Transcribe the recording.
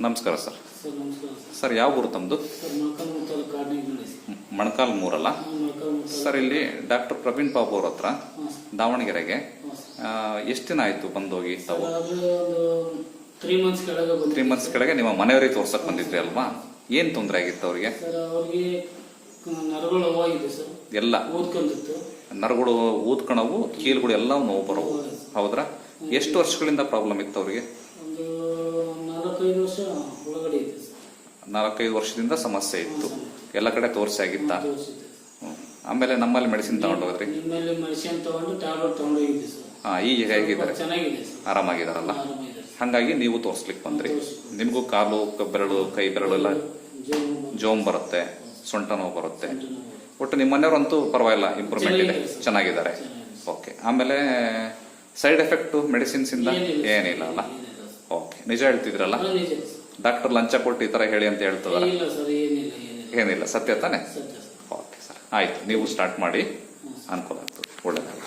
ನಮಸ್ಕಾರ sir. Sir ನಮಸ್ಕಾರ sir, ಯಾವ ಊರು ತಮ್ಮದು? ಸರ್ ಮೊಳಕಾಲ್ಮೂರು ತಾಲೂಕು ಕಾಡ್ನಿಗನಹಳ್ಳಿ. ಮೊಳಕಾಲ್ಮೂರಲ್ಲ ಸರ್? ಇಲ್ಲಿ ಡಾಕ್ಟರ್ ಪ್ರವೀಣ್ ಬಾಬು ಅವ್ರ ಹತ್ರ ದಾವಣಗೆರೆಗೆ ಎಷ್ಟು ದಿನ ಆಯ್ತು ಬಂದೋಗಿ ತಾವು? ಒಂದು 3 months ಕೆಳಗೆ 3 months ಕೆಳಗೆ ನಿಮ್ಮ ಮನೆಯವರಿಗೆ ತೋರ್ಸಕ್ ಬಂದಿದ್ರಿ ಅಲ್ವಾ? ಏನ್ ತೊಂದರೆ ಆಗಿತ್ತು ಅವ್ರಿಗೆ? ಸರ್ ಅವ್ರಿಗೆ ನರಗಳು ನೋವಾಗಿದೆ ಸರ್. ಎಲ್ಲ ಊದ್ಕೊಂಡಿತ್ತು. ನರಗಳು ಊದ್ಕಣವು, ಕೀಲುಗಳು ಎಲ್ಲ ನೋವು ಬರೋವು. ಹೌದ್ರಾ? ಎಷ್ಟು ವರ್ಷಗಳಿಂದ ಪ್ರಾಬ್ಲಮ್ ಇತ್ತು ಅವ್ರಿಗೆ? ಒಂದು 4-5 ವರ್ಷ ಒಳಗಡೆ ಇದೆ ಸರ್. 4-5 ವರ್ಷದಿಂದ ಸಮಸ್ಯೆ ಇತ್ತು. ಎಲ್ಲ ಕಡೆ ತೋರಿಸಿ ಆಗಿತ್ತಾ? ತೋರಿಸಿದೆ. ಆಮೇಲೆ ನಮ್ಮಲ್ಲಿ ಮೆಡಿಸಿನ್ ತಗೊಂಡೋದ್ರಿ? ನಿಮ್ಮಲ್ಲಿ ಮೆಡಿಸಿನ್ ತಗೊಂಡು ಟ್ಯಾಬ್ಲೆಟ್ ತಗೊಂಡೋಗಿದ್ದೆ ಸರ್. ಈಗ ಹೇಗಿದ್ದಾರೆ? ಚೆನ್ನಾಗಿದೆ ಸರ್. ಆರಾಮಾಗಿದಾರಲ್ಲ? ಆರಾಮಾಗಿದೆ. ಹಂಗಾಗಿ ನೀವು ತೋರ್ಸ್ಲಿಕ್ಕೆ ಬಂದ್ರಿ. ನಿಮಗೂ ಕಾಲು ಬೆರಳು, ಕೈ ಬೆರಳು ಎಲ್ಲ ಜೋಮ್ ಬರುತ್ತೆ, ಸೊಂಟ ನೋವು ಬರುತ್ತೆ. ಒಟ್ಟು ನಿಮ್ಮ ಮನೆಯವರಂತೂ ಪರವಾಗಿಲ್ಲ, ಇಂಪ್ರೂವ್ಮೆಂಟ್ ಇದೆ, ಚೆನ್ನಾಗಿದ್ದಾರೆ. ಓಕೆ. ಆಮೇಲೆ ಸೈಡ್ ಎಫೆಕ್ಟ್ ಮೆಡಿಸಿನ್ಸ್ ಇಂದ ಏನಿಲ್ಲ ಅಲ್ಲ? ಓಕೆ. ನಿಜ ಹೇಳ್ತಿದ್ರಲ್ಲ? ಡಾಕ್ಟರ್ ಲಂಚ ಕೊಟ್ಟು ಈ ತರ ಹೇಳಿ ಅಂತ ಹೇಳ್ತದಲ್ಲ? ಏನಿಲ್ಲ, ಸತ್ಯ ತಾನೆ? ಓಕೆ ಸರ್, ಆಯ್ತು. ನೀವು ಸ್ಟಾರ್ಟ್ ಮಾಡಿ, ಅನುಕೂಲ ಆಗ್ತದೆ. ಒಳ್ಳೆಯದಾಗ.